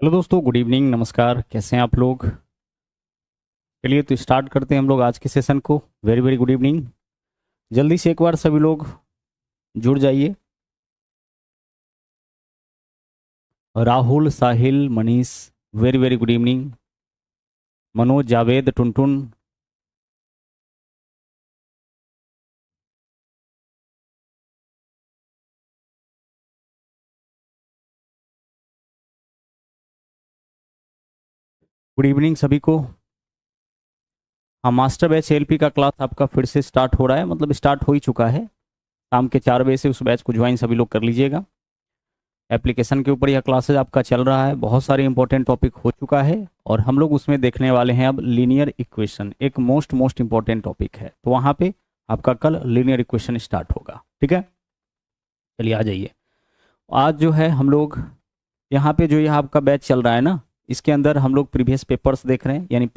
Hello दोस्तों, good evening, नमस्कार। कैसे हैं आप लोग? चलिए तो स्टार्ट करते हैं हम लोग आज के सेशन को। Very very good evening. जल्दी से एक बार सभी लोग जुड़ जाइए। Rahul, Sahil, Manish, very very good evening. Manoj, Javed, Tuntun, good evening सभी को। हाँ, मास्टर बैच एलपी का क्लास आपका फिर से स्टार्ट हो रहा है, मतलब स्टार्ट हो ही चुका है। शाम के 4 बजे से उस बैच को ज्वाइन सभी लोग कर लीजिएगा। एप्लीकेशन के ऊपर यह क्लासेज आपका चल रहा है, बहुत सारे इंपॉर्टेंट टॉपिक हो चुका है और हम लोग उसमें देखने वाले हैं अब लीनियर इक्वेशन। एक मोस्ट मोस्ट इंपॉर्टेंट टॉपिक है, तो वहाँ पे आपका कल लीनियर इक्वेशन स्टार्ट होगा। ठीक है, चलिए आ जाइए। आज जो है हम लोग यहाँ पे जो यह आपका बैच चल रहा है ना, इसके अंदर हम लोग प्रीवियस पेपर्स देख रहे हैं, यानी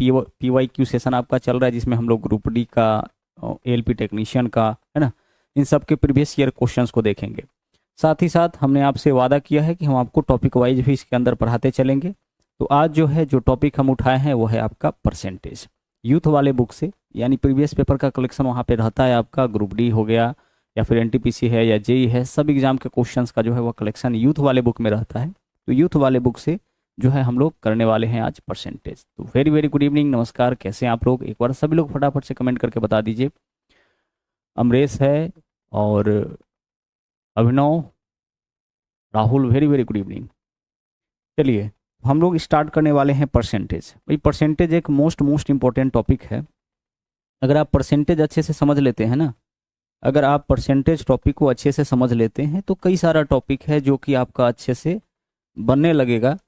PYQ सेशन आपका चल रहा है, जिसमें हम लोग ग्रुप डी का, ALP टेक्नीशियन का, है ना, इन सब के प्रीवियस ईयर क्वेश्चंस को देखेंगे। साथ ही साथ हमने आपसे वादा किया है कि हम आपको टॉपिक वाइज भी इसके अंदर पढ़ाते चलेंगे। तो आज जो है जो टॉपिक हम उठाए हैं वो है आपका परसेंटेज, यूथ वाले बुक से, यानी प्रीवियस पेपर का कलेक्शन वहाँ पे रहता है आपका। ग्रुप डी हो गया या फिर NTPC है या JEE है, सब एग्जाम के क्वेश्चंस का जो है वो कलेक्शन यूथ वाले बुक में रहता है। तो यूथ वाले बुक से जो है हम लोग करने वाले हैं आज परसेंटेज। तो वेरी वेरी गुड इवनिंग, नमस्कार। कैसे हैं आप लोग? एक बार सभी लोग फटाफट से कमेंट करके बता दीजिए। अमरेश है और Abhinav, Rahul, very very good evening. चलिए हम लोग स्टार्ट करने वाले हैं परसेंटेज। भाई परसेंटेज एक मोस्ट मोस्ट इंपॉर्टेंट टॉपिक है। अगर आप परसेंटेज अच्छे से समझ लेते हैं ना, अगर आप परसेंटेज टॉपिक को अच्छे से समझ लेते हैं तो कई सारा टॉपिक है जो कि आपका अच्छे से बनने लगेगा,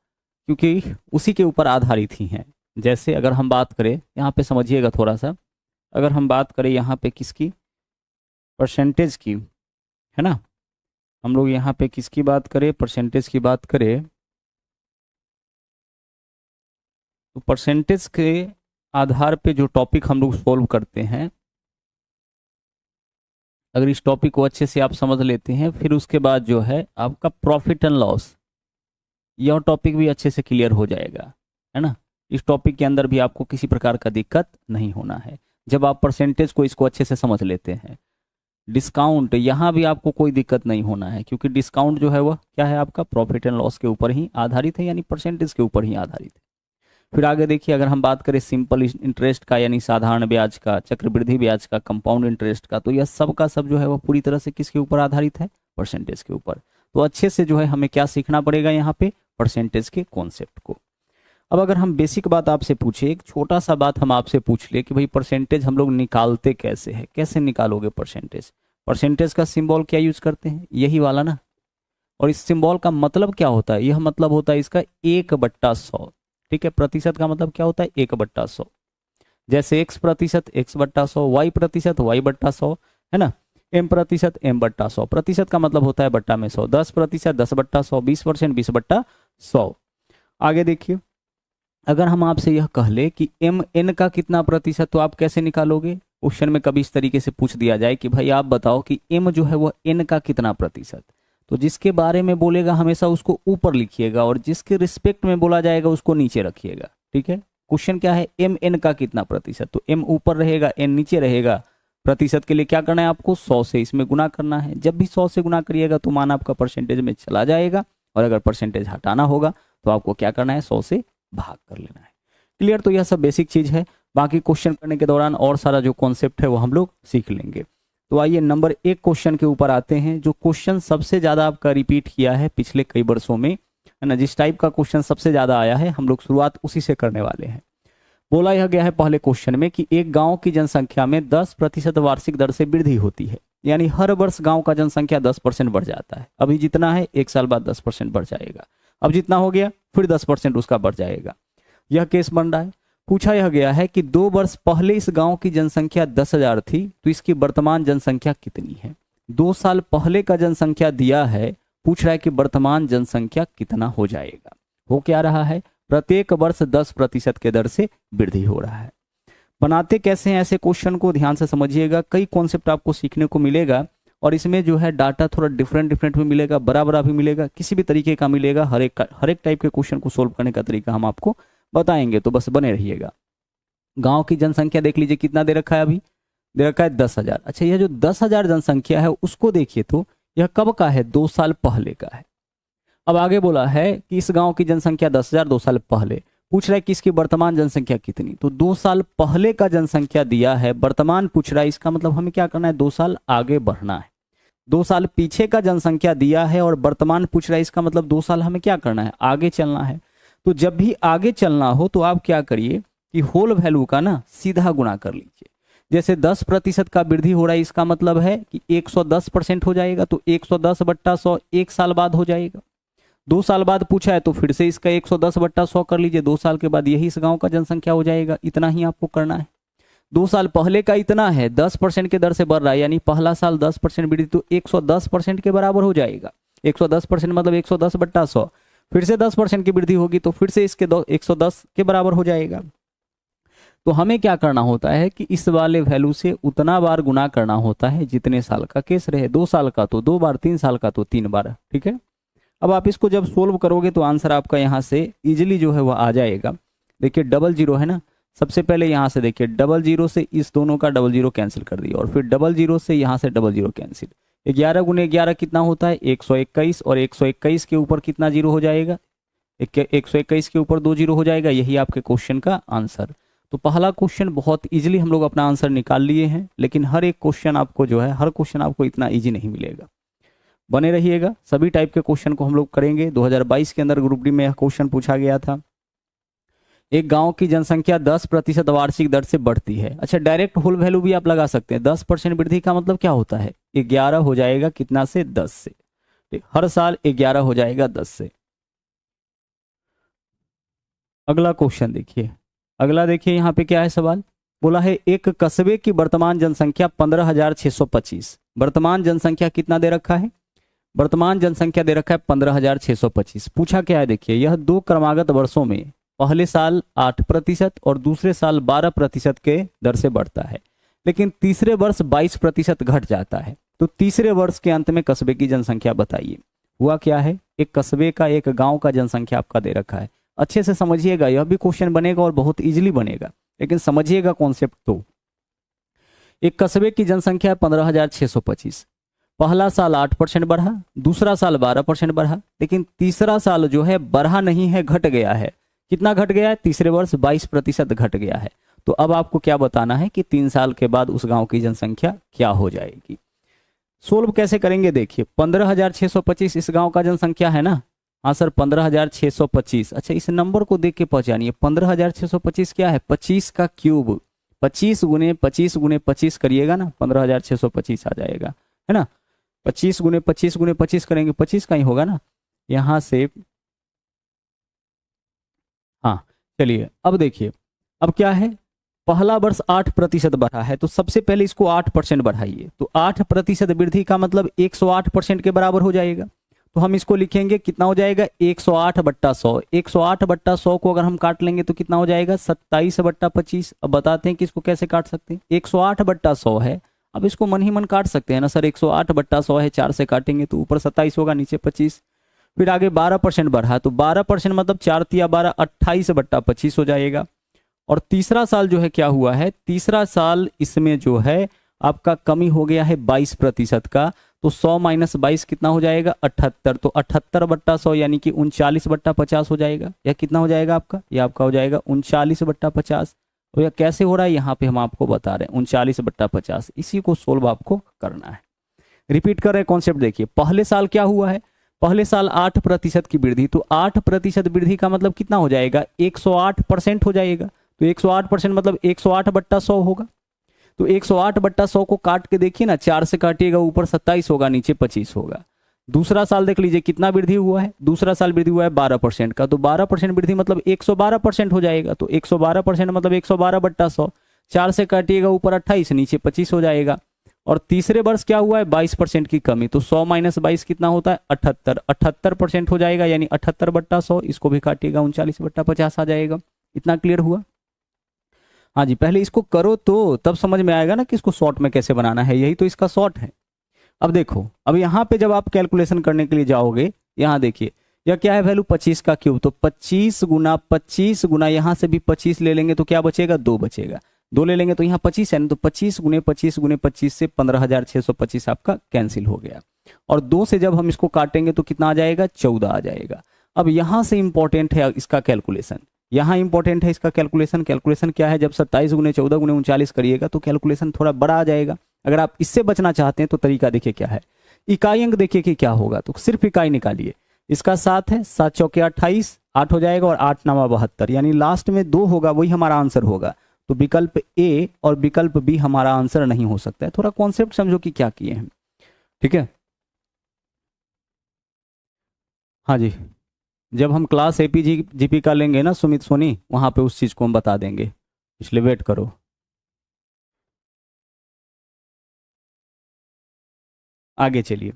क्योंकि उसी के ऊपर आधारित ही हैं। जैसे अगर हम बात करें यहाँ पे, समझिएगा थोड़ा सा, अगर हम बात करें यहाँ पे किसकी, परसेंटेज की, है ना, हम लोग यहाँ पे किसकी बात करें, परसेंटेज की बात करें, तो परसेंटेज के आधार पे जो टॉपिक हम लोग सोल्व करते हैं, अगर इस टॉपिक को अच्छे से आप समझ लेते हैं, फिर उसके बाद जो है आपका प्रॉफिट एंड लॉस, यह टॉपिक भी अच्छे से क्लियर हो जाएगा, है ना। इस टॉपिक के अंदर भी आपको किसी प्रकार का दिक्कत नहीं होना है जब आप परसेंटेज को इसको अच्छे से समझ लेते हैं। डिस्काउंट, यहाँ भी आपको कोई दिक्कत नहीं होना है, क्योंकि डिस्काउंट जो है वह क्या है, आपका प्रॉफिट एंड लॉस के ऊपर ही आधारित है, यानी परसेंटेज के ऊपर ही आधारित है। फिर आगे देखिए, अगर हम बात करें सिंपल इंटरेस्ट का, यानी साधारण ब्याज का, चक्रवृद्धि ब्याज का, कंपाउंड इंटरेस्ट का, तो यह सब का सब जो है वह पूरी तरह से किसके ऊपर आधारित है, परसेंटेज के ऊपर। तो अच्छे से जो है हमें क्या सीखना पड़ेगा यहाँ पे, परसेंटेज के कॉन्सेप्ट को। अब अगर हम बेसिक बात आपसे पूछे, एक छोटा सा बात हम आपसे पूछ ले कि भाई परसेंटेज हम लोग निकालते कैसे हैं, कैसे निकालोगे परसेंटेज? परसेंटेज का सिंबल क्या यूज करते हैं, यही वाला ना। और इस सिंबल का मतलब क्या होता है, यह मतलब होता है इसका 1/100। ठीक है, प्रतिशत का मतलब क्या होता है, 1/100। जैसे X% X/100, Y% Y/100, है ना, M% M/100। प्रतिशत का मतलब होता है बट्टा में 100, 10% 10/100, 20% 20/100। आगे देखिए, अगर हम आपसे यह कह ले कि MN का कितना प्रतिशत, तो आप कैसे निकालोगे? क्वेश्चन में कभी इस तरीके से पूछ दिया जाए कि भाई आप बताओ कि M जो है वह N का कितना प्रतिशत, तो जिसके बारे में बोलेगा हमेशा उसको ऊपर लिखिएगा और जिसके रिस्पेक्ट में बोला जाएगा उसको नीचे रखिएगा। ठीक है, क्वेश्चन क्या है, MN का कितना प्रतिशत, तो M ऊपर रहेगा, N नीचे रहेगा। प्रतिशत के लिए क्या करना है, आपको 100 से इसमें गुना करना है। जब भी 100 से गुना करिएगा तो मान आपका परसेंटेज में चला जाएगा, और अगर परसेंटेज हटाना होगा तो आपको क्या करना है, 100 से भाग कर लेना है। क्लियर? तो यह सब बेसिक चीज है। बाकी क्वेश्चन करने के दौरान और सारा जो कॉन्सेप्ट है वो हम लोग सीख लेंगे। तो आइए नंबर 1 क्वेश्चन के ऊपर आते हैं, जो क्वेश्चन सबसे ज्यादा आपका रिपीट किया है पिछले कई वर्षों में, है ना, जिस टाइप का क्वेश्चन सबसे ज्यादा आया है हम लोग शुरुआत उसी से करने वाले हैं। बोला यह गया है पहले क्वेश्चन में कि एक गांव की जनसंख्या में 10% वार्षिक दर से वृद्धि होती है, यानी हर वर्ष गांव का जनसंख्या 10% बढ़ जाता है। अभी जितना है 1 साल बाद 10% बढ़ जाएगा, अब जितना हो गया फिर 10% उसका बढ़ जाएगा। यह केस बन रहा है। पूछा यह गया है कि 2 वर्ष पहले इस गांव की जनसंख्या 10,000 थी, तो इसकी वर्तमान जनसंख्या कितनी है? 2 साल पहले का जनसंख्या दिया है, पूछ रहा है कि वर्तमान जनसंख्या कितना हो जाएगा। हो क्या रहा है, प्रत्येक वर्ष 10% के दर से वृद्धि हो रहा है। बनाते कैसे हैं ऐसे क्वेश्चन को, ध्यान से समझिएगा, कई कॉन्सेप्ट आपको सीखने को मिलेगा। और इसमें जो है डाटा थोड़ा डिफरेंट डिफरेंट भी मिलेगा, बड़ा बड़ा भी मिलेगा, किसी भी तरीके का मिलेगा। हर एक टाइप के क्वेश्चन को सोल्व करने का तरीका हम आपको बताएंगे, तो बस बने रहिएगा। गांव की जनसंख्या देख लीजिए कितना दे रखा है, अभी दे रखा है 10,000। अच्छा, यह जो 10,000 जनसंख्या है उसको देखिए तो यह कब का है, 2 साल पहले का है। अब आगे बोला है कि इस गांव की जनसंख्या 10,000 2 साल पहले, पूछ रहा है कि इसकी वर्तमान जनसंख्या कितनी, तो 2 साल पहले का जनसंख्या दिया है, वर्तमान पूछ रहा है, इसका मतलब हमें क्या करना है, 2 साल आगे बढ़ना है। 2 साल पीछे का जनसंख्या दिया है और वर्तमान पूछ रहा है, इसका मतलब 2 साल हमें क्या करना है, आगे चलना है। तो जब भी आगे चलना हो तो आप क्या करिए कि होल वैल्यू का ना सीधा गुणा कर लीजिए। जैसे 10% का वृद्धि हो रहा है, इसका मतलब है कि 110% हो जाएगा, तो 110/100 1 साल बाद हो जाएगा। 2 साल बाद पूछा है तो फिर से इसका 110/100 कर लीजिए, 2 साल के बाद यही इस गांव का जनसंख्या हो जाएगा। इतना ही आपको करना है। 2 साल पहले का इतना है, 10% के दर से बढ़ रहा है, यानी पहला साल 10% वृद्धि, तो 110% के बराबर हो जाएगा। 110% मतलब 110/100, फिर से 10% की वृद्धि होगी तो फिर से इसके 110 के बराबर हो जाएगा। तो हमें क्या करना होता है कि इस वाले वैल्यू से उतना बार गुना करना होता है जितने साल का केस रहे। 2 साल का तो 2 बार, 3 साल का तो 3 बार, ठीक है। अब आप इसको जब सोल्व करोगे तो आंसर आपका यहाँ से इजीली जो है वह आ जाएगा। देखिए डबल जीरो है ना, सबसे पहले यहाँ से देखिए डबल जीरो से इस दोनों का डबल जीरो कैंसिल कर दिया, और फिर डबल जीरो से यहाँ से डबल जीरो कैंसिल। 11 गुने 11 कितना होता है, 121, और 121 के ऊपर कितना जीरो हो जाएगा, 121 के ऊपर 2 जीरो हो जाएगा। यही आपके क्वेश्चन का आंसर। तो पहला क्वेश्चन बहुत इजीली हम लोग अपना आंसर निकाल लिए हैं, लेकिन हर एक क्वेश्चन आपको जो है, हर क्वेश्चन आपको इतना इजी नहीं मिलेगा। बने रहिएगा, सभी टाइप के क्वेश्चन को हम लोग करेंगे। 2022 के अंदर ग्रुप डी में यह क्वेश्चन पूछा गया था। एक गांव की जनसंख्या 10% वार्षिक दर से बढ़ती है। अच्छा, डायरेक्ट होल वैल्यू भी आप लगा सकते हैं। 10% वृद्धि का मतलब क्या होता है, 11 हो जाएगा कितना से, 10 से। हर साल 11 हो जाएगा 10 से। अगला क्वेश्चन देखिए, अगला देखिए यहाँ पे क्या है सवाल, बोला है एक कस्बे की वर्तमान जनसंख्या 15,625। वर्तमान जनसंख्या कितना दे रखा है, वर्तमान जनसंख्या दे रखा है 15,625। पूछा क्या है, देखिए यह 2 क्रमागत वर्षों में पहले साल 8% और दूसरे साल 12% के दर से बढ़ता है, लेकिन तीसरे वर्ष 22% घट जाता है। तो तीसरे वर्ष के अंत में कस्बे की जनसंख्या बताइए। हुआ क्या है, एक कस्बे का, एक गांव का जनसंख्या आपका दे रखा है। अच्छे से समझिएगा, यह भी क्वेश्चन बनेगा और बहुत इजीली बनेगा, लेकिन समझिएगा कॉन्सेप्ट। तो एक कस्बे की जनसंख्या है 15,625। पहला साल 8% बढ़ा, दूसरा साल 12% बढ़ा, लेकिन तीसरा साल जो है बढ़ा नहीं है, घट गया है। कितना घट गया है, तीसरे वर्ष 22% घट गया है। तो अब आपको क्या बताना है कि 3 साल के बाद उस गांव की जनसंख्या क्या हो जाएगी। सोल्व कैसे करेंगे, देखिए 15,625 इस गांव का जनसंख्या है ना। हाँ सर, 15,625। अच्छा, इस नंबर को देख के पहचानिए, 15,625 क्या है, 25 का क्यूब। 25 गुने 25 गुने 25 करिएगा ना, 15,625 आ जाएगा, है ना। 25 गुने 25 गुने 25 करेंगे, 25 का ही होगा ना यहाँ से। हाँ चलिए, अब देखिए, अब क्या है, पहला वर्ष 8% बढ़ा है, तो सबसे पहले इसको 8% बढ़ाइए। तो 8% वृद्धि का मतलब 108% के बराबर हो जाएगा। तो हम इसको लिखेंगे, कितना हो जाएगा, 108/100। 108/100 को अगर हम काट लेंगे तो कितना हो जाएगा, 27/25। अब बताते हैं कि इसको कैसे काट सकते हैं। 108/100 है, अब इसको मन ही मन काट सकते हैं ना सर। 108/100 है, 4 से काटेंगे तो ऊपर 27 होगा, नीचे 25। फिर आगे 12% बढ़ा, तो 12% मतलब 4 तिया 12, 28/25 हो जाएगा। और तीसरा साल जो है क्या हुआ है, तीसरा साल इसमें जो है आपका कमी हो गया है 22% का। तो 100 - 22 कितना हो जाएगा, 78। तो 78/100 यानी कि 39/50 हो जाएगा। या कितना हो जाएगा आपका, यह आपका हो जाएगा 39/50। और यह कैसे हो रहा है, यहाँ पे हम आपको बता रहे हैं, 39/50। इसी को सोल्व आपको करना है। रिपीट कर रहे हैं कॉन्सेप्ट, देखिए पहले साल क्या हुआ है, पहले साल 8% की वृद्धि। तो 8% वृद्धि का मतलब कितना हो जाएगा, 108% हो जाएगा। तो 108% मतलब 108/100 होगा। तो 108/100 को काट के देखिए ना, 4 से काटिएगा, ऊपर 27 होगा, नीचे 25 होगा। दूसरा साल देख लीजिए कितना वृद्धि हुआ है, दूसरा साल वृद्धि हुआ है 12% का। तो 12% वृद्धि मतलब 112% हो जाएगा। तो 112% मतलब 112/100, 4 से काटिएगा, ऊपर 28, नीचे 25 हो जाएगा। और तीसरे वर्ष क्या हुआ है, 22% की कमी। तो 100 - 22 कितना होता है, 78। 78% हो जाएगा, यानी 78/100। इसको भी काटिएगा, 39/50 आ जाएगा। इतना क्लियर हुआ। हाँ जी, पहले इसको करो तो तब समझ में आएगा ना कि इसको शॉर्ट में कैसे बनाना है। यही तो इसका शॉर्ट है। अब देखो, अब यहाँ पे जब आप कैलकुलेशन करने के लिए जाओगे, यहाँ देखिए यह क्या है वैल्यू 25 का क्यूब, तो 25 गुना यहाँ से भी 25 ले लेंगे तो क्या बचेगा, 2 बचेगा। 2 ले लेंगे तो यहाँ 25 है ना, तो 25 गुने 25 गुने 25 से 15,625 आपका कैंसिल हो गया। और 2 से जब हम इसको काटेंगे तो कितना आ जाएगा, 14 आ जाएगा। अब यहाँ से इंपॉर्टेंट है इसका कैलकुलेशन, यहाँ इंपॉर्टेंट है इसका कैलकुलेशन। कैलकुलेशन क्या है, जब 27 गुने 14 गुने 39 करिएगा तो कैलकुलेशन थोड़ा बड़ा आ जाएगा। अगर आप इससे बचना चाहते हैं तो तरीका देखिए क्या है, इकाई अंक देखिए कि क्या होगा, तो सिर्फ इकाई निकालिए। इसका 7 है, 7 चौके 28, 8 हो जाएगा और 8 9 72, यानी लास्ट में 2 होगा, वही हमारा आंसर होगा। तो विकल्प ए और विकल्प बी हमारा आंसर नहीं हो सकता है। थोड़ा कॉन्सेप्ट समझो कि क्या किए हैं, ठीक है। हाँ जी, जब हम क्लास एपीजी जीपी का लेंगे ना सुमित सोनी, वहां पे उस चीज को हम बता देंगे, इसलिए वेट करो। आगे चलिए,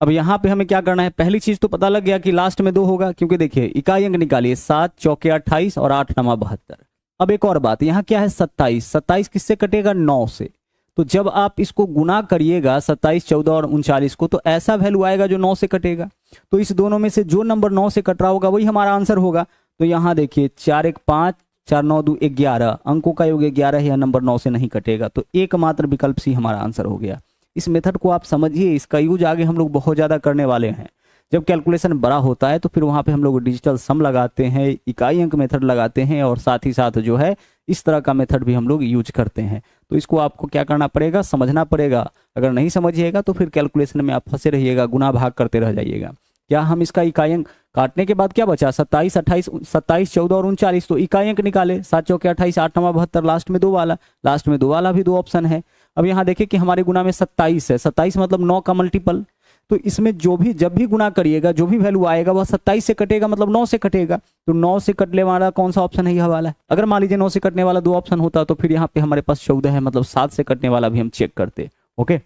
अब यहाँ पे हमें क्या करना है, पहली चीज तो पता लग गया कि लास्ट में 2 होगा, क्योंकि देखिए इकाई अंक निकालिए, 7 चौके 28 और 8 9 72। अब एक और बात, यहाँ क्या है 27, 27 किससे कटेगा, 9 से। तो जब आप इसको गुना करिएगा 27, 14 और 39 को, तो ऐसा वैल्यू आएगा जो 9 से कटेगा। तो इस दोनों में से जो नंबर 9 से कट रहा होगा वही हमारा आंसर होगा। तो यहाँ देखिए 4 1 5, 4 9 2 11, अंकों का योग 11 है, यह नंबर 9 से नहीं कटेगा। तो एकमात्र विकल्प सी हमारा आंसर हो गया। इस मेथड को आप समझिए, इसका यूज आगे हम लोग बहुत ज़्यादा करने वाले हैं। जब कैलकुलेशन बड़ा होता है तो फिर वहाँ पे हम लोग डिजिटल सम लगाते हैं, इकाई अंक मेथड लगाते हैं, और साथ ही साथ जो है इस तरह का मेथड भी हम लोग यूज करते हैं। तो इसको आपको क्या करना पड़ेगा, समझना पड़ेगा। अगर नहीं समझिएगा तो फिर कैलकुलेशन में आप फंसे रहिएगा, गुना भाग करते रह जाइएगा। क्या हम इसका इकाई अंक काटने के बाद क्या बचा, 27 28 27 14 और 39, तो इकाई अंक निकाले, 7 चौके 28, 8 9 72, लास्ट में 2 वाला, लास्ट में 2 वाला भी 2 ऑप्शन है। अब यहाँ देखिए कि हमारे गुना में 27 है, 27 मतलब 9 का मल्टीपल। तो इसमें जो भी जब भी गुना करिएगा जो भी वैल्यू आएगा वह 27 से कटेगा, मतलब 9 से कटेगा। तो 9 से कटने वाला कौन सा ऑप्शन है, यह वाला है। अगर मान लीजिए 9 से कटने वाला 2 ऑप्शन होता तो फिर यहाँ पे हमारे पास 14 है, मतलब 7 से कटने वाला भी हम चेक करते। ओके,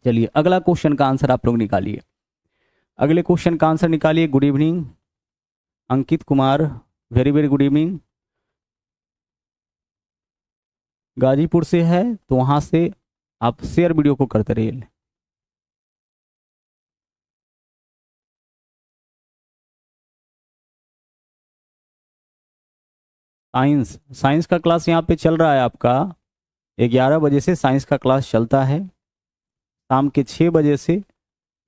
चलिए अगला क्वेश्चन का आंसर आप लोग निकालिए। अगले क्वेश्चन का आंसर निकालिए। Good evening Ankit Kumar, very very good evening. Ghazipur से है तो वहां से आप शेयर वीडियो को करते रहिए। साइंस का क्लास यहाँ पे चल रहा है आपका 11 बजे से साइंस का क्लास चलता है, शाम के 6 बजे से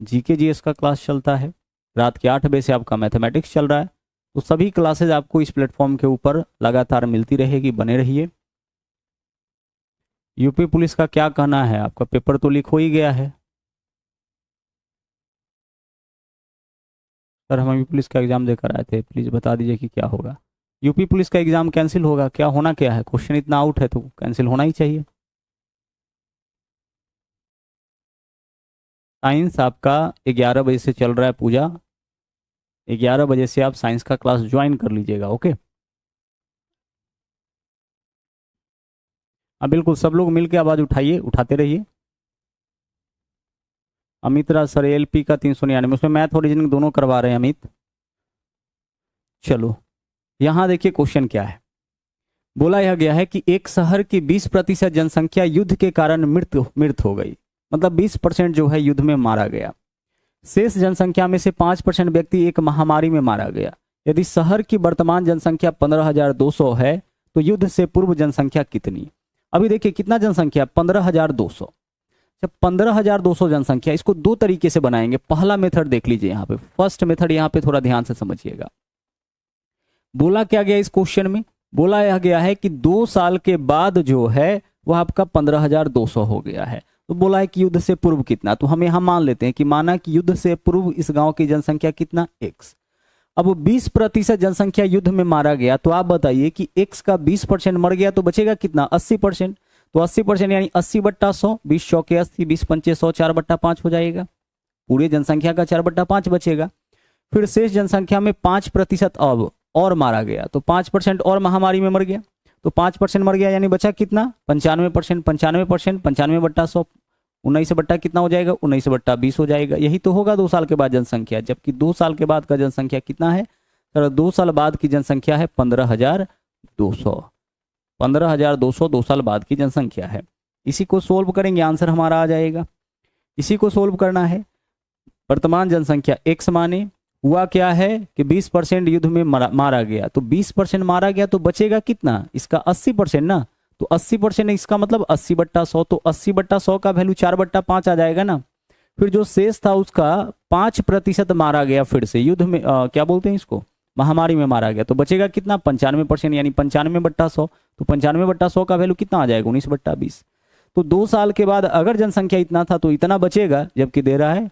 जीके जीएस का क्लास चलता है, रात के 8 बजे से आपका मैथमेटिक्स चल रहा है। तो सभी क्लासेज आपको इस प्लेटफॉर्म के ऊपर लगातार मिलती रहेगी, बने रहिए। यूपी पुलिस का क्या कहना है, आपका पेपर तो लीक हो ही गया है। सर हम यूपी पुलिस का एग्जाम देकर आए थे, प्लीज बता दीजिए कि क्या होगा। यूपी पुलिस का एग्जाम कैंसिल होगा, क्या होना क्या है, क्वेश्चन इतना आउट है तो कैंसिल होना ही चाहिए। साइंस आपका 11 बजे से चल रहा है पूजा, 11 बजे से आप साइंस का क्लास ज्वाइन कर लीजिएगा। ओके, अब बिल्कुल सब लोग मिलकर आवाज उठाइए, उठाते रहिए। अमित राज सर एलपी का 399, उसमें मैथ और रीजनिंग दोनों करवा रहे हैं अमित। चलो यहाँ देखिए क्वेश्चन क्या है। बोला यह गया है कि एक शहर की 20% जनसंख्या युद्ध के कारण मृत हो गई, मतलब 20% जो है युद्ध में मारा गया। शेष जनसंख्या में से 5% व्यक्ति एक महामारी में मारा गया। यदि शहर की वर्तमान जनसंख्या 15,200 है तो युद्ध से पूर्व जनसंख्या कितनी। अभी देखिए कितना जनसंख्या, 15,200। जब 15,200 जनसंख्या, इसको 2 तरीके से बनाएंगे। पहला मेथड देख लीजिए, यहाँ पे फर्स्ट मेथड, यहाँ पे थोड़ा ध्यान से समझिएगा। बोला क्या गया इस क्वेश्चन में, बोला यह गया है कि 2 साल के बाद जो है वह आपका 15,200 हो गया है। तो बोला है कि युद्ध से पूर्व कितना, तो हम यहां मान लेते हैं कि माना कि युद्ध से पूर्व इस गांव की जनसंख्या कितना, x। अब 20% जनसंख्या युद्ध में मारा गया, तो आप बताइए कि x का 20% मर गया तो बचेगा कितना, 80%। तो 80% यानी 80/100, 20 चौके 80, 20 पंचे 100, 4/5 हो जाएगा। पूरे जनसंख्या का 4/5 बचेगा। फिर शेष जनसंख्या में 5% अब और मारा गया, तो 5% और महामारी में मर गया, तो 5% मर गया, यानी बचा कितना, 95%। 95% 95/100, 19 कितना हो जाएगा, 19/20 हो जाएगा। यही तो होगा 2 साल के बाद जनसंख्या। जबकि 2 साल के बाद का जनसंख्या कितना है, सर 2 साल बाद की जनसंख्या है 15,200। 15,200 2 साल बाद की जनसंख्या है। इसी को सोल्व करेंगे, आंसर हमारा आ जाएगा। इसी को सोल्व करना है। वर्तमान जनसंख्या x माने, हुआ क्या है कि 20% युद्ध में मारा गया, तो 20% मारा गया तो बचेगा कितना, इसका 80% ना, तो 80% इसका मतलब 80/100, तो 80/100 का वैल्यू 4/5 आ जाएगा ना। फिर जो शेष था उसका 5% मारा गया फिर से युद्ध में, क्या बोलते हैं इसको, महामारी में मारा गया, तो बचेगा कितना 95%, यानी 95/100, तो 95/100 का वैल्यू कितना आ जाएगा 19/20। तो 2 साल के बाद अगर जनसंख्या इतना था तो इतना बचेगा, जबकि दे रहा है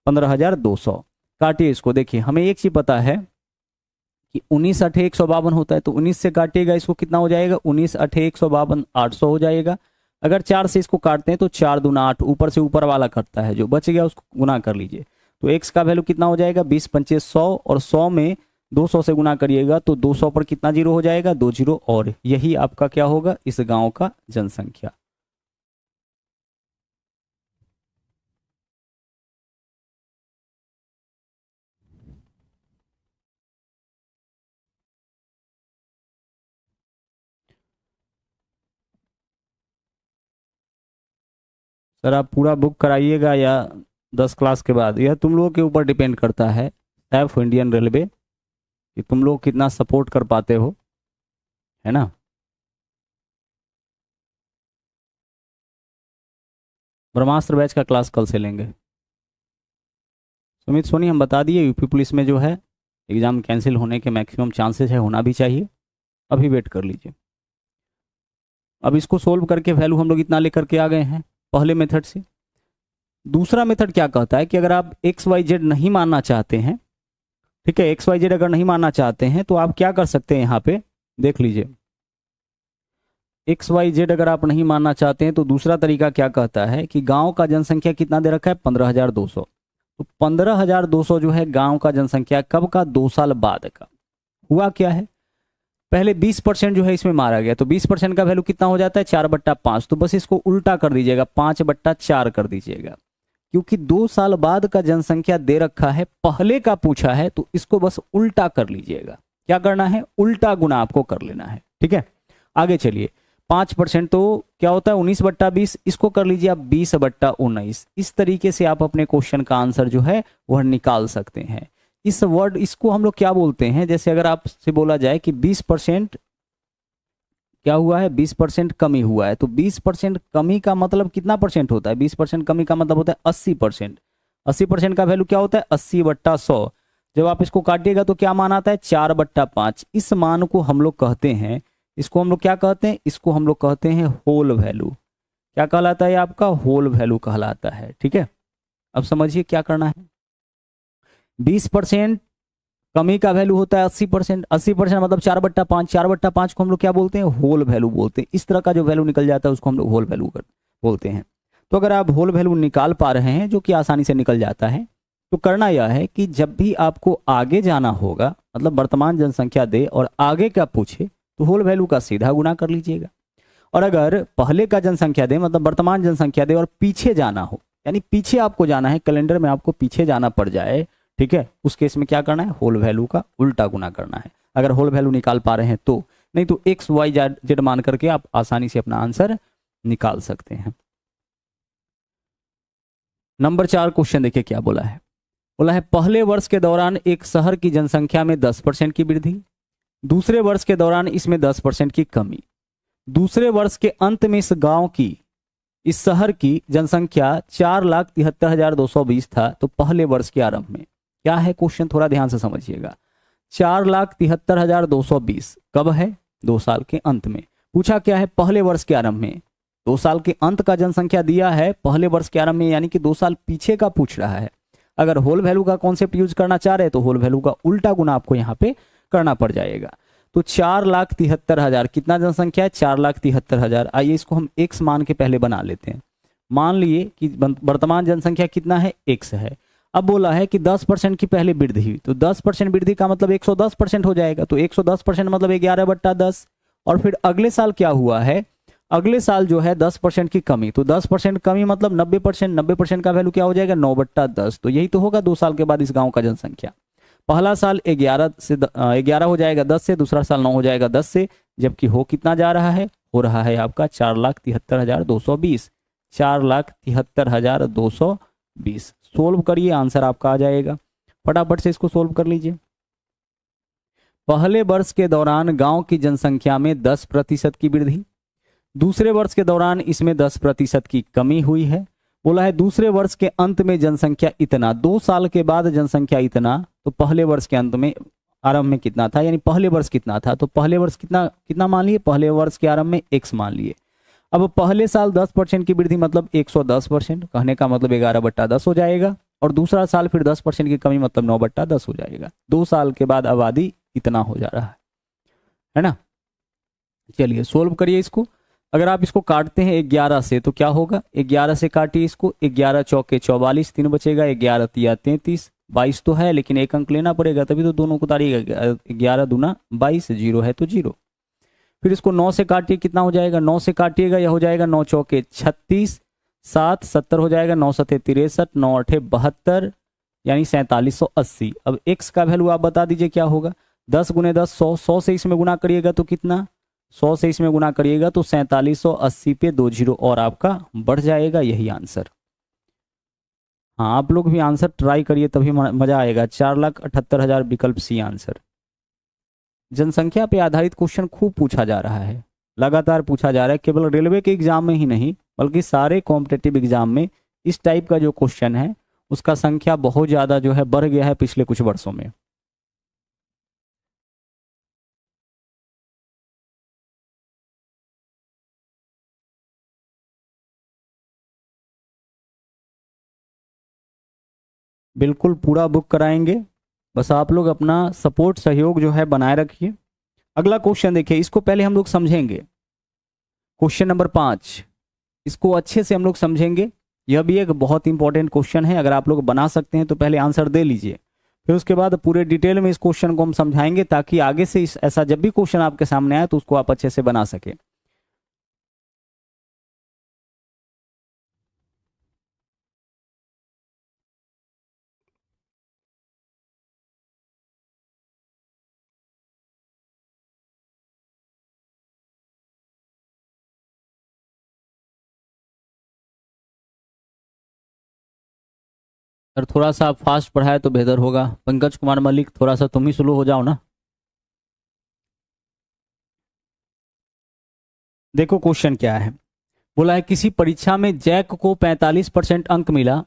15,200। काटिए इसको, देखिए हमें एक चीज पता है कि 19 8 152 होता है, तो 19 से काटिएगा इसको कितना हो जाएगा, 19 8 152 800 हो जाएगा। अगर 4 से इसको काटते हैं तो 4 दूना 8, ऊपर से ऊपर वाला कटता है, जो बच गया उसको गुना कर लीजिए, तो x का वैल्यू कितना हो जाएगा 20 पंचे 100, और 100 में 200 से गुना करिएगा तो 200 पर कितना जीरो हो जाएगा, 2 जीरो, और यही आपका क्या होगा इस गांव का जनसंख्या। सर आप पूरा बुक कराइएगा या 10 क्लास के बाद, यह तुम लोगों के ऊपर डिपेंड करता है, एफ इंडियन रेलवे, कि तुम लोग कितना सपोर्ट कर पाते हो, है ना। ब्रह्मास्त्र बैच का क्लास कल से लेंगे। सुमित सोनी हम बता दिए, यूपी पुलिस में जो है एग्ज़ाम कैंसिल होने के मैक्सिमम चांसेस है, होना भी चाहिए, अभी वेट कर लीजिए। अब इसको सोल्व करके वैल्यू हम लोग इतना लेकर के आ गए हैं पहले मेथड से। दूसरा मेथड क्या कहता है कि अगर आप एक्स वाई जेड नहीं मानना चाहते हैं, ठीक है, एक्स वाई जेड अगर नहीं मानना चाहते हैं तो आप क्या कर सकते हैं, यहाँ पे देख लीजिए, एक्स वाई जेड अगर आप नहीं मानना चाहते हैं तो दूसरा तरीका क्या कहता है कि गांव का जनसंख्या कितना दे रखा है 15,200, तो 15,200 जो है गांव का जनसंख्या कब का, 2 साल बाद का। हुआ क्या है, पहले 20% जो है इसमें मारा गया, तो 20% का वैल्यू कितना हो जाता है 4/5, तो बस इसको उल्टा कर दीजिएगा, 5/4 कर दीजिएगा, क्योंकि 2 साल बाद का जनसंख्या दे रखा है, पहले का पूछा है, तो इसको बस उल्टा कर लीजिएगा। क्या करना है, उल्टा गुना आपको कर लेना है, ठीक है। आगे चलिए, 5% तो क्या होता है 19/20, इसको कर लीजिए आप 20/19। इस तरीके से आप अपने क्वेश्चन का आंसर जो है वह निकाल सकते हैं। इस वर्ड, इसको हम लोग क्या बोलते हैं, जैसे अगर आपसे बोला जाए कि 20% क्या हुआ है, 20% कमी हुआ है, तो 20% कमी का मतलब कितना परसेंट होता है, 20% कमी का मतलब होता है 80%। 80% का वैल्यू क्या होता है 80/100। जब आप इसको काटिएगा तो क्या मान आता है 4/5। इस मान को हम लोग कहते हैं, इसको हम लोग क्या कहते हैं, इसको हम लोग कहते हैं होल वैल्यू। क्या कहलाता है आपका, होल वैल्यू कहलाता है, ठीक है। अब समझिए क्या करना है, 20% कमी का वैल्यू होता है 80%, 80% मतलब 4/5, 4/5 को हम लोग क्या बोलते हैं, होल वैल्यू बोलते हैं। इस तरह का जो वैल्यू निकल जाता है उसको हम लोग होल वैल्यू बोलते हैं। तो अगर आप होल वैल्यू निकाल पा रहे हैं, जो कि आसानी से निकल जाता है, तो करना यह है कि जब भी आपको आगे जाना होगा, मतलब वर्तमान जनसंख्या दे और आगे का पूछे, तो होल वैल्यू का सीधा गुना कर लीजिएगा। और अगर पहले का जनसंख्या दे, मतलब वर्तमान जनसंख्या दे, और पीछे जाना हो, यानी पीछे आपको जाना है, कैलेंडर में आपको पीछे जाना पड़ जाए, ठीक है, उस केस में क्या करना है, होल वैल्यू का उल्टा गुना करना है, अगर होल वैल्यू निकाल पा रहे हैं तो। नहीं तो एक्स वाई जेड मान करके आप आसानी से अपना आंसर निकाल सकते हैं। नंबर 4 क्वेश्चन देखिए क्या बोला है, बोला है पहले वर्ष के दौरान एक शहर की जनसंख्या में 10% की वृद्धि, दूसरे वर्ष के दौरान इसमें 10% की कमी, दूसरे वर्ष के अंत में इस गांव की, इस शहर की जनसंख्या 4,73,220 था, तो पहले वर्ष के आरंभ में क्या है क्वेश्चन, थोड़ा ध्यान से समझिएगा। 4,73,220 कब है, 2 साल के अंत में। पूछा क्या है, पहले वर्ष के आरंभ में। 2 साल के अंत का जनसंख्या दिया है, पहले वर्ष के आरंभ में, यानी कि 2 साल पीछे का पूछ रहा है। अगर होल वैल्यू का कॉन्सेप्ट यूज करना चाह रहे हैं तो होल वैल्यू का उल्टा गुना आपको यहाँ पे करना पड़ जाएगा। तो 4,73,000 कितना जनसंख्या है, 4,73,000। आइए इसको हम x मान के पहले बना लेते हैं। मान लिए कि वर्तमान जनसंख्या कितना है, x है। अब बोला है कि 10% की पहले वृद्धि हुई, तो 10% वृद्धि का मतलब 110% हो जाएगा, तो 110% मतलब 11/10। और फिर अगले साल क्या हुआ है, अगले साल जो है 10% की कमी, तो 10% कमी मतलब 90%, 90% का वैल्यू क्या हो जाएगा 9/10। तो यही तो होगा 2 साल के बाद इस गांव का जनसंख्या। पहला साल 11 हो जाएगा 10 से, दूसरा साल 9 हो जाएगा 10 से, जबकि हो कितना जा रहा है, हो रहा है आपका 4,73,220। 4,73,220। सोल्व करिए, आंसर आपका आ जाएगा। फटाफट से इसको सोल्व कर लीजिए। पहले वर्ष के दौरान गांव की जनसंख्या में 10% की वृद्धि, दूसरे वर्ष के दौरान इसमें 10% की कमी हुई है। बोला है दूसरे वर्ष के अंत में जनसंख्या इतना, 2 साल के बाद जनसंख्या इतना, तो पहले वर्ष के अंत में आरंभ में कितना था, यानी पहले वर्ष कितना था, तो पहले वर्ष कितना कितना मान लिए, पहले वर्ष के आरंभ में x मान लिए। अब पहले साल 10% की वृद्धि मतलब 110%, कहने का मतलब 11/10 हो जाएगा, और दूसरा साल फिर 10% की कमी मतलब 9/10 हो जाएगा। 2 साल के बाद आबादी इतना हो जा रहा है ना। चलिए सोल्व करिए इसको। अगर आप इसको काटते हैं 11 से तो क्या होगा, 11 से काटिए इसको, 11 चौके 44, 3 बचेगा, 11 तिया 33, 22 तो है लेकिन एक अंक लेना पड़ेगा, तभी तो दोनों को उतारिएगा। 11 दूना 22, 0 है तो 0। फिर इसको 9 से काटिए, कितना हो जाएगा, 9 से काटिएगा, यह हो जाएगा 9 चौके 36, 7 70 हो जाएगा, 9 सते 63, 9 8 72, यानी 4780। अब x का वैल्यू आप बता दीजिए क्या होगा। 10 गुने 10 100, 100 से इसमें गुना करिएगा तो कितना, 100 से इसमें गुना करिएगा तो 4780 पे 2 0 और आपका बढ़ जाएगा, यही आंसर। हाँ आप लोग भी आंसर ट्राई करिए तभी मजा आएगा। 4,78,000 विकल्प सी आंसर। जनसंख्या पे आधारित क्वेश्चन खूब पूछा जा रहा है, लगातार पूछा जा रहा है, केवल रेलवे के एग्जाम में ही नहीं बल्कि सारे कॉम्पिटेटिव एग्जाम में इस टाइप का जो क्वेश्चन है उसका संख्या बहुत ज़्यादा जो है बढ़ गया है पिछले कुछ वर्षों में। बिल्कुल पूरा बुक कराएंगे, बस आप लोग अपना सपोर्ट सहयोग जो है बनाए रखिए। अगला क्वेश्चन देखिए, इसको पहले हम लोग समझेंगे। क्वेश्चन नंबर 5, इसको अच्छे से हम लोग समझेंगे। यह भी एक बहुत इंपॉर्टेंट क्वेश्चन है, अगर आप लोग बना सकते हैं तो पहले आंसर दे लीजिए, फिर उसके बाद पूरे डिटेल में इस क्वेश्चन को हम समझाएंगे ताकि आगे से ऐसा जब भी क्वेश्चन आपके सामने आए तो उसको आप अच्छे से बना सके। अगर थोड़ा सा आप फास्ट पढ़ाए तो बेहतर होगा। पंकज कुमार मलिक, थोड़ा सा तुम ही स्लो हो जाओ ना। देखो क्वेश्चन क्या है, बोला है किसी परीक्षा में जैक को 45% अंक मिला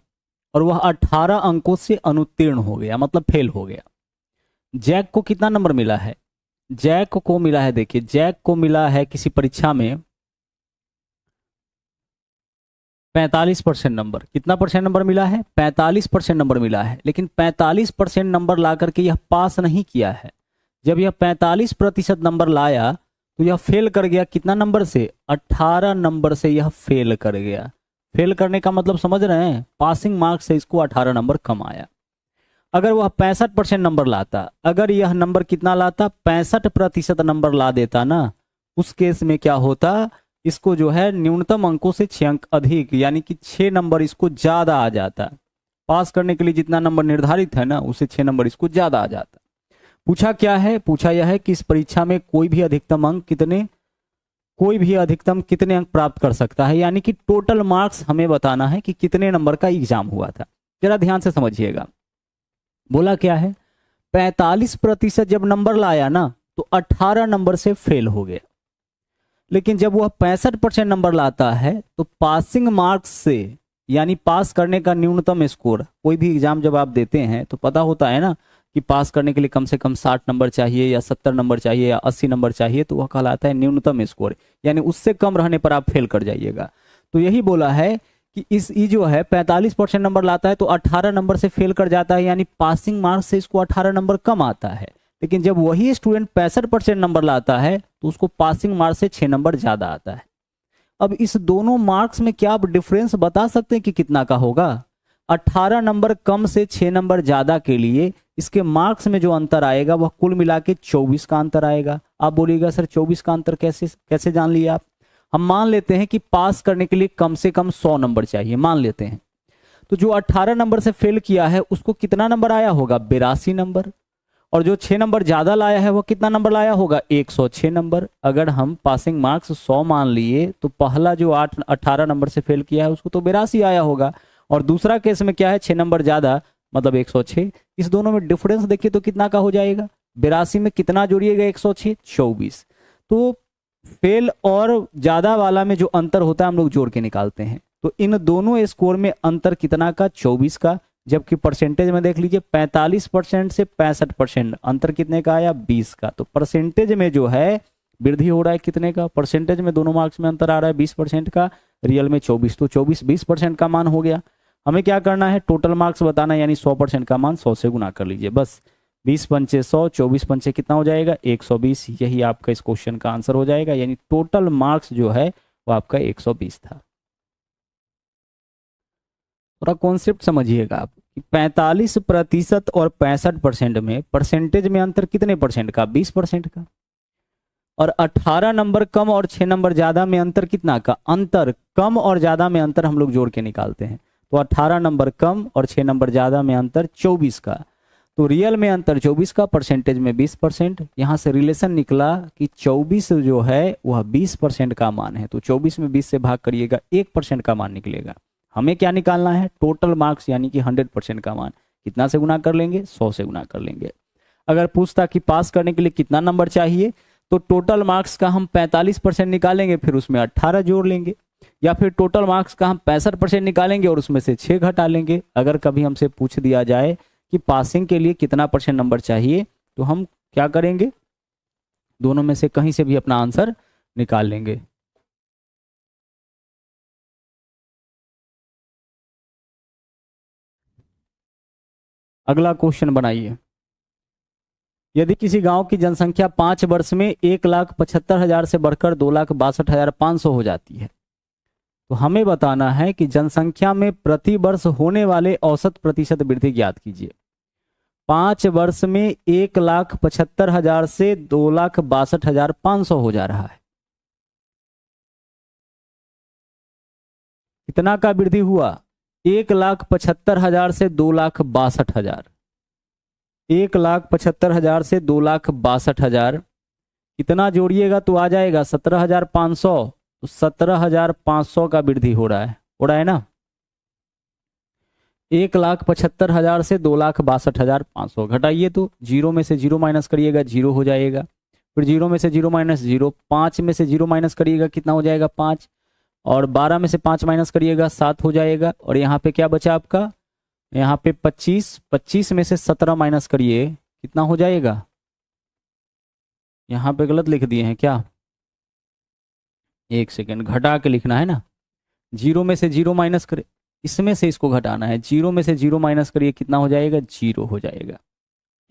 और वह 18 अंकों से अनुत्तीर्ण हो गया, मतलब फेल हो गया। जैक को कितना नंबर मिला है, जैक को मिला है, देखिए जैक को मिला है किसी परीक्षा में 45% नंबर। कितना परसेंट नंबर मिला है, 45% नंबर मिला है, लेकिन 45% नंबर ला करके यह पास नहीं किया है। जब यह 45% नंबर लाया तो यह फेल कर गया, कितना नंबर से, 18 नंबर से यह फेल कर गया। फेल करने का मतलब समझ रहे हैं, पासिंग मार्क्स से इसको 18 नंबर कम आया। अगर वह 65% नंबर लाता, अगर यह नंबर कितना लाता, 65% नंबर ला देता ना, उस केस में क्या होता, इसको जो है न्यूनतम अंकों से 6 अंक अधिक, यानी कि 6 नंबर इसको ज्यादा आ जाता। पास करने के लिए जितना नंबर निर्धारित है ना, उससे 6 नंबर इसको ज्यादा आ जाता। पूछा क्या है, पूछा यह है कि इस परीक्षा में कोई भी अधिकतम अंक कितने अंक प्राप्त कर सकता है, यानी कि टोटल मार्क्स हमें बताना है कि कितने नंबर का एग्जाम हुआ था। जरा ध्यान से समझिएगा, बोला क्या है, 45% जब नंबर लाया ना तो 18 नंबर से फेल हो गया। लेकिन जब वह 65% नंबर लाता है तो पासिंग मार्क्स से, यानी पास करने का न्यूनतम स्कोर, कोई भी एग्जाम जब आप देते हैं तो पता होता है ना कि पास करने के लिए कम से कम 60 नंबर चाहिए या 70 नंबर चाहिए या 80 नंबर चाहिए, तो वह कहलाता है न्यूनतम स्कोर, यानी उससे कम रहने पर आप फेल कर जाइएगा। तो यही बोला है कि ये जो है 45% नंबर लाता है तो 18 नंबर से फेल कर जाता है, यानी पासिंग मार्क्स से इसको 18 नंबर कम आता है। लेकिन जब वही स्टूडेंट 65% नंबर लाता है तो उसको पासिंग मार्क्स से 6 नंबर ज्यादा आता है। अब इस दोनों मार्क्स में क्या आप डिफरेंस बता सकते हैं कि कितना का होगा। 18 नंबर कम से 6 नंबर ज्यादा के लिए इसके मार्क्स में जो अंतर आएगा वह कुल मिला के 24 का अंतर आएगा। आप बोलिएगा सर 24 का अंतर कैसे जान लिए आप। हम मान लेते हैं कि पास करने के लिए कम से कम 100 नंबर चाहिए, मान लेते हैं। तो जो 18 नंबर से फेल किया है उसको कितना नंबर आया होगा, 82 नंबर। और जो 6 नंबर ज़्यादा लाया है वो कितना नंबर लाया होगा, 106 नंबर। अगर हम पासिंग मार्क्स 100 मान लिए तो पहला जो 18 नंबर से फेल किया है उसको तो 82 आया होगा, और दूसरा केस में क्या है, 6 नंबर ज़्यादा मतलब 106। इस दोनों में डिफरेंस देखिए तो कितना का हो जाएगा, 82 में कितना जोड़िएगा 106, 24। तो फेल और ज़्यादा वाला में जो अंतर होता है हम लोग जोड़ के निकालते हैं। तो इन दोनों स्कोर में अंतर कितना का, 24 का। जबकि परसेंटेज में देख लीजिए 45% से 65%, अंतर कितने का आया, 20 का। तो परसेंटेज में जो है वृद्धि हो रहा है कितने का, परसेंटेज में दोनों मार्क्स में अंतर आ रहा है 20% का, रियल में 24। तो 24 20% का मान हो गया। हमें क्या करना है, टोटल मार्क्स बताना है, यानी 100% का मान 100 से गुना कर लीजिए बस। 20 पंचे 100, 24 पंचे कितना हो जाएगा, 120। यही आपका इस क्वेश्चन का आंसर हो जाएगा, यानी टोटल मार्क्स जो है वो आपका 120 था। थोड़ा कॉन्सेप्ट समझिएगा आप, 45% और 65% में परसेंटेज में अंतर कितने परसेंट का, 20% का। और 18 नंबर कम और 6 नंबर ज्यादा में अंतर कितना का, अंतर कम और ज्यादा में अंतर हम लोग जोड़ के निकालते हैं। तो 18 नंबर कम और 6 नंबर ज्यादा में अंतर 24 का। तो रियल में अंतर 24 का, परसेंटेज में 20%। यहाँ से रिलेशन निकला कि 24 जो है वह 20% का मान है। तो 24 में 20 से भाग करिएगा, 1% का मान निकलेगा। हमें क्या निकालना है, टोटल मार्क्स, यानी कि 100% का मान। कितना से गुना कर लेंगे, 100 से गुना कर लेंगे। अगर पूछता कि पास करने के लिए कितना नंबर चाहिए, तो टोटल मार्क्स का हम 45% निकालेंगे, फिर उसमें 18 जोड़ लेंगे। या फिर टोटल मार्क्स का हम 65% निकालेंगे और उसमें से 6 घटा लेंगे। अगर कभी हमसे पूछ दिया जाए कि पासिंग के लिए कितना % नंबर चाहिए, तो हम क्या करेंगे, दोनों में से कहीं से भी अपना आंसर निकाल लेंगे। अगला क्वेश्चन बनाइए। यदि किसी गांव की जनसंख्या 5 वर्ष में 1,75,000 से बढ़कर 2,62,500 हो जाती है, तो हमें बताना है कि जनसंख्या में प्रति वर्ष होने वाले औसत प्रतिशत वृद्धि ज्ञात कीजिए। 5 वर्ष में 1,75,000 से 2,62,500 हो जा रहा है। कितना का वृद्धि हुआ, 1,75,000 से 2,62,000। 1,75,000 से 2,62,000 कितना जोड़िएगा तो आ जाएगा 17,500। तो 17,500 का वृद्धि हो रहा है ना। 1,75,000 से 2,62,500 घटाइए तो जीरो में से जीरो माइनस करिएगा, जीरो हो जाएगा। फिर जीरो में से जीरो माइनस जीरो, 5 में से जीरो माइनस करिएगा, कितना हो जाएगा 5। और 12 में से 5 माइनस करिएगा, 7 हो जाएगा। और यहाँ पे क्या बचा आपका, यहाँ पे 25 में से 17 माइनस करिए, कितना हो जाएगा। यहाँ पे गलत लिख दिए हैं क्या, एक सेकेंड, घटा के लिखना है ना। जीरो में से जीरो माइनस करे, इसमें से इसको घटाना है। जीरो में से जीरो माइनस करिए, कितना हो जाएगा, जीरो हो जाएगा।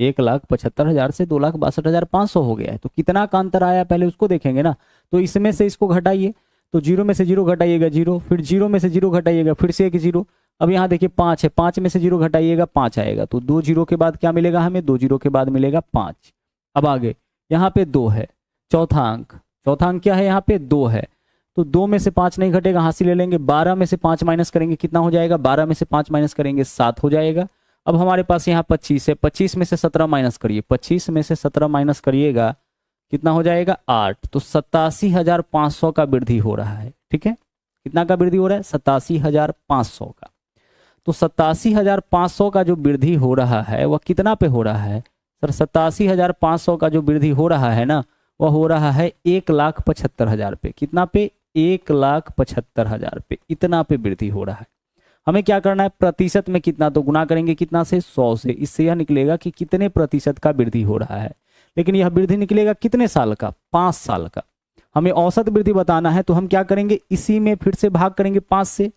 1,75,000 से 2,62,500 हो गया है। तो कितना का अंतर आया पहले उसको देखेंगे ना। तो इसमें से इसको घटाइए, तो जीरो में से जीरो घटाइएगा, जीरो। फिर जीरो में से जीरो घटाइएगा, फिर से एक जीरो। अब यहाँ देखिए 5 है, 5 में से जीरो घटाइएगा, 5 आएगा। तो 2 जीरो के बाद क्या मिलेगा हमें, 2 जीरो के बाद मिलेगा 5। अब आगे यहाँ पे 2 है, चौथा अंक क्या है, यहाँ पे 2 है। तो 2 में से 5 नहीं घटेगा, हासिल ले लेंगे। 12 में से 5 माइनस करेंगे, कितना हो जाएगा, 12 में से 5 माइनस करेंगे 7 हो जाएगा। अब हमारे पास यहाँ 25 है, 25 में से 17 माइनस करिए, 25 में से 17 माइनस करिएगा, कितना हो जाएगा 8। तो 87,500 का वृद्धि हो रहा है। ठीक है, कितना का वृद्धि हो रहा है, 87,500 का। तो 87,500 का जो वृद्धि हो रहा है वह कितना पे हो रहा है सर, 87,500 का जो वृद्धि हो रहा है ना, वह हो रहा है 1,75,000 पे। कितना पे, 1,75,000 पे, इतना पे वृद्धि हो रहा है। हमें क्या करना है, प्रतिशत में कितना, तो गुना करेंगे कितना से, 100 से। इससे यह निकलेगा कि कितने प्रतिशत का वृद्धि हो रहा है। लेकिन यह वृद्धि निकलेगा कितने साल का, 5 साल का। हमें औसत वृद्धि बताना है, तो हम क्या करेंगे, इसी में फिर से भाग करेंगे 5 से।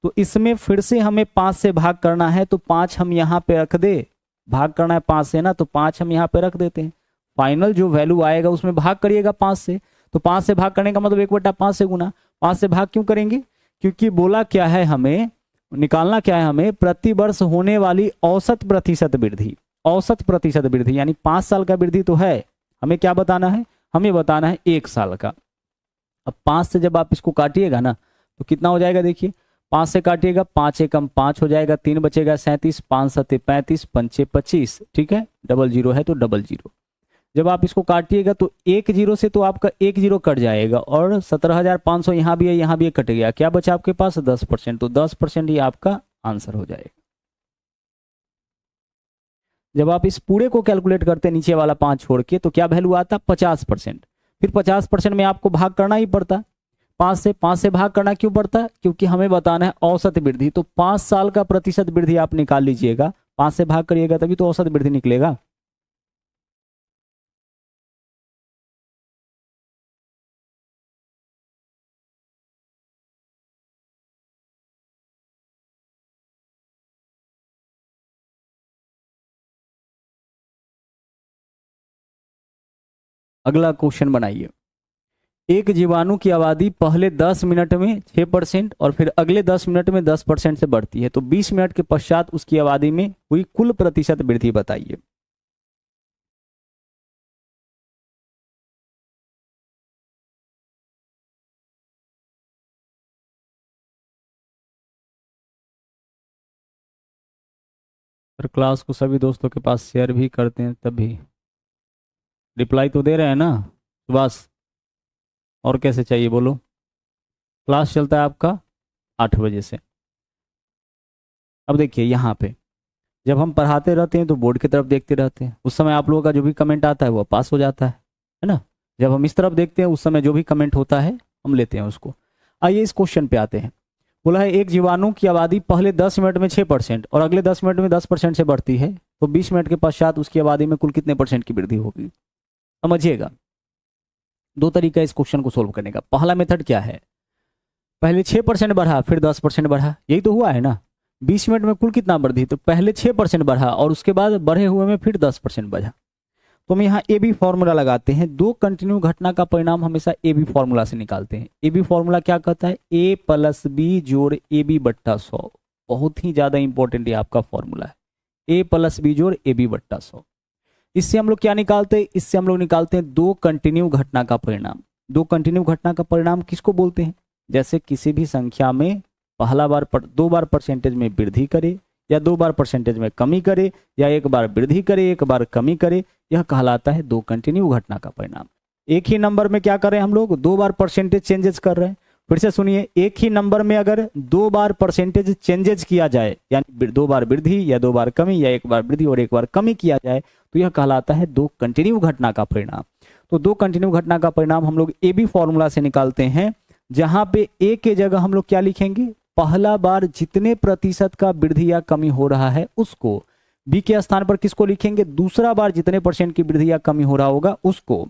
तो इसमें फिर से हमें 5 से भाग करना है, तो 5 हम यहाँ पे रख दे, भाग करना है 5 से ना, तो 5 हम यहाँ पे रख देते हैं। फाइनल जो वैल्यू आएगा उसमें भाग करिएगा 5 से। तो 5 से भाग करने का मतलब 1/5 से गुना। 5 से भाग क्यों करेंगे, क्योंकि बोला क्या है, हमें निकालना क्या है, हमें प्रति वर्ष होने वाली औसत प्रतिशत वृद्धि। औसत प्रतिशत वृद्धि यानी 5 साल का वृद्धि तो है, हमें क्या बताना है, हमें बताना है 1 साल का। अब 5 से जब आप इसको काटिएगा ना, तो कितना हो जाएगा, देखिए 5 से काटिएगा, 5 एकम 5 हो जाएगा, 3 बचेगा 37, 5 सत्ते 35, 5 25, ठीक है, डबल जीरो है तो डबल जीरो। जब आप इसको काटिएगा तो एक जीरो से तो आपका एक जीरो कट जाएगा और 17,500 यहाँ भी है, यहाँ भी कट गया, क्या बचा आपके पास 10%, तो 10% ही आपका आंसर हो जाएगा। जब आप इस पूरे को कैलकुलेट करते हैं नीचे वाला 5 छोड़ के तो क्या वैल्यू आता 50%। फिर 50% में आपको भाग करना ही पड़ता, 5 से भाग करना क्यों पड़ता, क्योंकि हमें बताना है औसत वृद्धि। तो 5 साल का प्रतिशत वृद्धि आप निकाल लीजिएगा, 5 से भाग करिएगा तभी तो औसत वृद्धि निकलेगा। अगला क्वेश्चन बनाइए। एक जीवाणु की आबादी पहले 10 मिनट में 6% और फिर अगले 10 मिनट में 10% से बढ़ती है, तो 20 मिनट के पश्चात उसकी आबादी में हुई कुल प्रतिशत वृद्धि बताइए। फिर क्लास को सभी दोस्तों के पास शेयर भी करते हैं, तभी रिप्लाई तो दे रहे हैं ना सुभाष, और कैसे चाहिए बोलो। क्लास चलता है आपका 8 बजे से। अब देखिए यहाँ पे जब हम पढ़ाते रहते हैं तो बोर्ड की तरफ देखते रहते हैं, उस समय आप लोगों का जो भी कमेंट आता है वो पास हो जाता है ना। जब हम इस तरफ देखते हैं उस समय जो भी कमेंट होता है हम लेते हैं उसको। आइए इस क्वेश्चन पे आते हैं। बोला है एक जीवाणु की आबादी पहले 10 मिनट में 6% और अगले 10 मिनट में 10% से बढ़ती है, तो 20 मिनट के पश्चात उसकी आबादी में कुल कितने % की वृद्धि होगी। समझिएगा, दो तरीका इस क्वेश्चन को सोल्व करने का। पहला मेथड क्या है, पहले 6% बढ़ा फिर 10% बढ़ा, यही तो हुआ है ना। 20 मिनट में कुल कितना वृद्धि, तो पहले 6% बढ़ा और उसके बाद बढ़े हुए में फिर 10% बढ़ा। तो हम यहाँ ए बी फॉर्मूला लगाते हैं। दो कंटिन्यू घटना का परिणाम हमेशा ए बी फॉर्मूला से निकालते हैं। ए बी फॉर्मूला क्या कहता है, ए प्लस बी जोड़ ए बी बट्टा 100। बहुत ही ज्यादा इंपॉर्टेंट ये आपका फॉर्मूला है, ए प्लस बी जोड़ ए बी बट्टा 100। इससे हम लोग क्या निकालते हैं, इससे हम लोग निकालते हैं दो कंटिन्यू घटना का परिणाम। दो कंटिन्यू घटना का परिणाम किसको बोलते हैं, जैसे किसी भी संख्या में दो बार परसेंटेज में वृद्धि करे या 2 बार परसेंटेज में कमी करे या 1 बार वृद्धि करे 1 बार कमी करे, यह कहलाता है दो कंटिन्यू घटना का परिणाम। एक ही नंबर में क्या कर रहे हैं हम लोग, 2 बार परसेंटेज चेंजेस कर रहे हैं। फिर से सुनिए, एक ही नंबर में अगर 2 बार परसेंटेज चेंजेस किया जाए, यानी 2 बार वृद्धि या 2 बार कमी या 1 बार वृद्धि और 1 बार कमी किया जाए, तो यह कहलाता है दो कंटिन्यू घटना का परिणाम। तो दो कंटिन्यू घटना का परिणाम हम लोग ए बी फॉर्मूला से निकालते हैं, जहां पे ए के जगह हम लोग क्या लिखेंगे, पहला बार जितने प्रतिशत का वृद्धि या कमी हो रहा है उसको, बी के स्थान पर किसको लिखेंगे, दूसरा बार जितने % की वृद्धि या कमी हो रहा होगा उसको।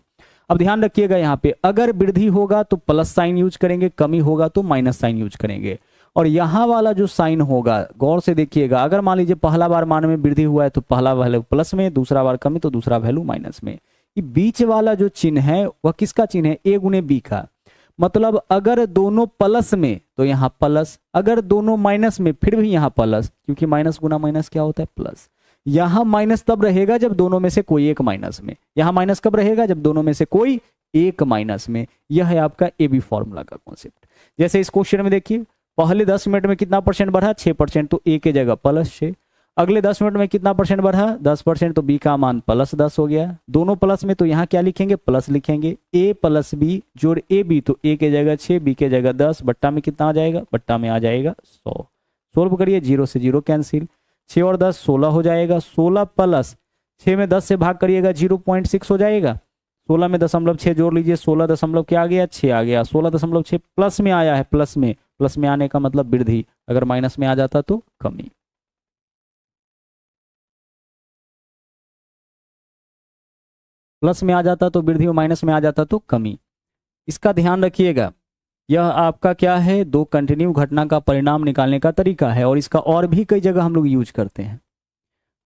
अब ध्यान रखिएगा यहाँ पे अगर वृद्धि होगा तो प्लस साइन यूज करेंगे, कमी होगा तो माइनस साइन यूज करेंगे। और यहाँ वाला जो साइन होगा गौर से देखिएगा, अगर मान लीजिए पहला बार मान में वृद्धि हुआ है तो पहला वैल्यू प्लस में, दूसरा बार कमी तो दूसरा वैल्यू माइनस में। ये बीच वाला जो चिन्ह है वह किसका चिन्ह है, ए गुने बी का। मतलब अगर दोनों प्लस में तो यहाँ प्लस, अगर दोनों माइनस में फिर भी यहाँ प्लस, क्योंकि माइनस गुना माइनस क्या होता है प्लस। यहाँ माइनस तब रहेगा जब दोनों में से कोई एक माइनस में, यहाँ माइनस कब रहेगा जब दोनों में से कोई एक माइनस में। यह है आपका ए बी फॉर्मूला का कॉन्सेप्ट। जैसे इस क्वेश्चन में देखिए, पहले 10 मिनट में कितना % बढ़ा, 6%, तो ए के जगह +6। अगले 10 मिनट में कितना % बढ़ा, 10%, तो बी का मान +10 हो गया। दोनों प्लस में तो यहाँ क्या लिखेंगे, प्लस लिखेंगे। ए प्लस बी जोड़ ए बी, तो ए के जगह 6, बी के जगह 10, बट्टा में कितना आ जाएगा, बट्टा में आ जाएगा 100। सोल्व करिए, 0 से 0 कैंसिल, 6 और 10 16 हो जाएगा। 16 प्लस 6 में 10 से भाग करिएगा 0.6 हो जाएगा। 16 में 0.6 जोड़ लीजिए, 16 दशमलव क्या आ गया, 6 आ गया। 16.6 प्लस में आया है, प्लस में आने का मतलब वृद्धि, अगर माइनस में आ जाता तो कमी। प्लस में आ जाता तो वृद्धि और माइनस में आ जाता तो कमी। इसका ध्यान रखिएगा, यह आपका क्या है, दो कंटिन्यू घटना का परिणाम निकालने का तरीका है और इसका और भी कई जगह हम लोग यूज करते हैं।